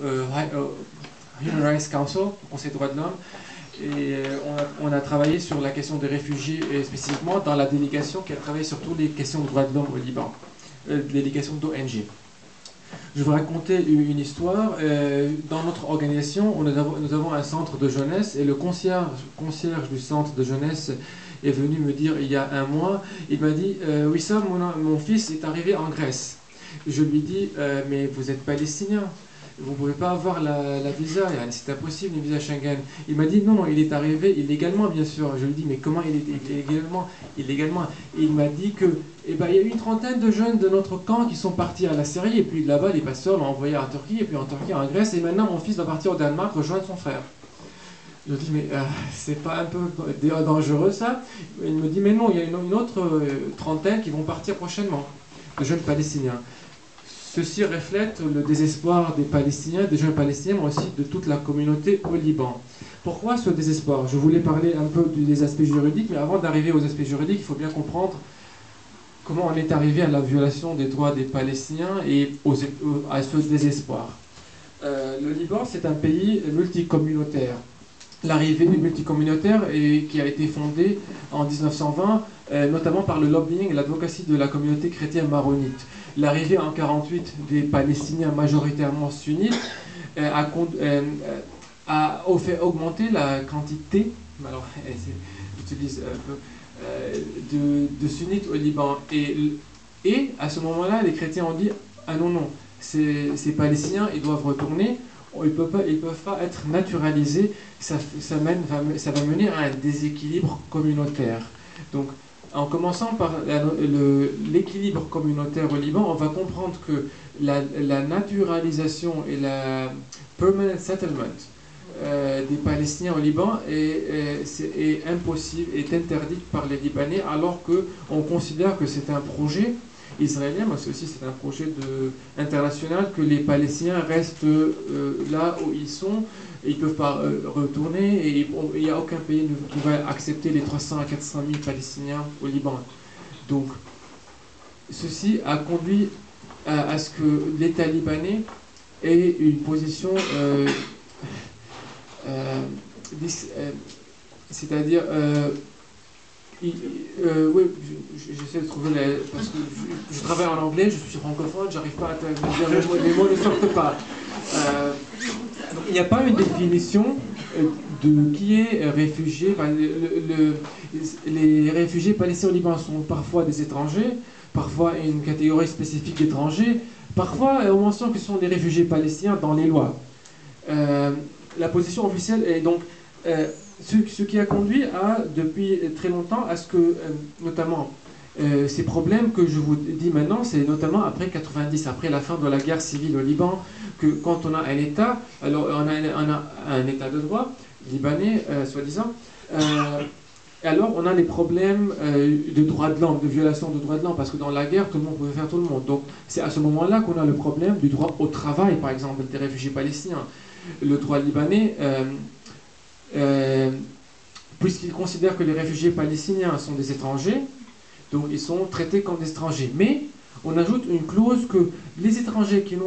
Human Rights Council, au Conseil des droits de l'homme, et on a travaillé sur la question des réfugiés, et spécifiquement dans la délégation qui a travaillé sur toutes les questions de droits de l'homme au Liban, délégation d'ONG. Je vais vous raconter une histoire. Dans notre organisation, nous avons un centre de jeunesse, et le concierge du centre de jeunesse est venu me dire il y a un mois, il m'a dit « Wissam, mon fils est arrivé en Grèce ». Je lui dis « Mais vous êtes palestinien, vous ne pouvez pas avoir la visa, c'est impossible, une visa Schengen ». Il m'a dit « Non, il est arrivé illégalement, bien sûr ». Je lui dis « Mais comment il est illégalement ?» Et il m'a dit que il y a eu une trentaine de jeunes de notre camp qui sont partis à la Syrie, et puis là-bas, les pasteurs l'ont envoyé en Turquie, et puis en Turquie, en Grèce, et maintenant mon fils va partir au Danemark rejoindre son frère. Je dis, mais c'est pas un peu dangereux ça? Il me dit, mais non, il y a une autre trentaine qui vont partir prochainement, de jeunes Palestiniens. Ceci reflète le désespoir des Palestiniens, des jeunes Palestiniens, mais aussi de toute la communauté au Liban. Pourquoi ce désespoir? Je voulais parler un peu des aspects juridiques, mais avant d'arriver aux aspects juridiques, il faut bien comprendre comment on est arrivé à la violation des droits des Palestiniens et à ce désespoir. Le Liban, c'est un pays multicommunautaire. L'arrivée multicommunautaire qui a été fondée en 1920, notamment par le lobbying et l'advocacy de la communauté chrétienne maronite. L'arrivée en 1948 des Palestiniens majoritairement sunnites a fait augmenter la quantité, alors j'utilise un peu, de sunnites au Liban. Et à ce moment-là, les chrétiens ont dit « Ah non, non, ces Palestiniens, ils doivent retourner, ils ne peuvent pas être naturalisés, ça va mener à un déséquilibre communautaire. » Donc, en commençant par l'équilibre communautaire au Liban, on va comprendre que la naturalisation et la permanent settlement des Palestiniens au Liban est impossible, est interdite par les Libanais, alors qu'on considère que c'est un projet israélien, mais aussi c'est un projet international, que les Palestiniens restent là où ils sont, ils ne peuvent pas retourner, et il n'y a aucun pays qui va accepter les 300 à 400 000 Palestiniens au Liban. Donc, ceci a conduit à ce que l'État libanais ait une position c'est-à-dire oui, j'essaie de trouver parce que je travaille en anglais, je suis francophone, j'arrive pas à dire les mots ne sortent pas. Donc, il n'y a pas une définition de qui est réfugié. Enfin, les réfugiés palestiniens au Liban sont parfois des étrangers, parfois une catégorie spécifique d'étrangers, parfois on mentionne que ce sont des réfugiés palestiniens dans les lois. La position officielle est donc ce qui a conduit depuis très longtemps à ce que, notamment, ces problèmes que je vous dis maintenant, c'est notamment après 90, après la fin de la guerre civile au Liban, que quand on a un État, alors on a un État de droit, libanais, soi-disant, alors on a les problèmes de droits de l'homme, de violation de droits de l'homme, parce que dans la guerre, tout le monde pouvait faire tout le monde. Donc c'est à ce moment-là qu'on a le problème du droit au travail, par exemple, des réfugiés palestiniens. Le droit libanais, puisqu'il considère que les réfugiés palestiniens sont des étrangers, donc ils sont traités comme des étrangers. Mais on ajoute une clause que les étrangers qui ne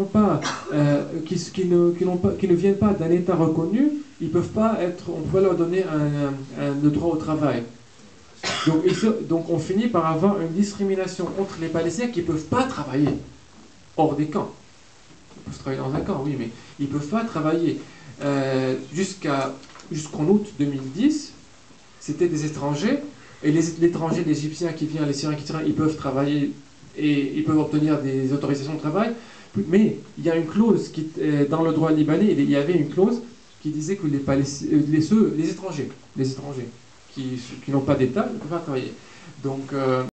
viennent pas d'un État reconnu, ils peuvent pas être, on peut leur donner le droit au travail. Donc on finit par avoir une discrimination entre les Palestiniens qui ne peuvent pas travailler hors des camps. Ils peuvent travailler dans un camp, oui, mais ils ne peuvent pas travailler. Jusqu'en août 2010, c'était des étrangers, et l'étranger, l'Égyptien qui vient, les Syriens qui viennent, ils peuvent travailler et ils peuvent obtenir des autorisations de travail, mais il y a une clause dans le droit libanais, il y avait une clause qui disait que les étrangers qui n'ont pas d'État ne peuvent pas travailler. Donc,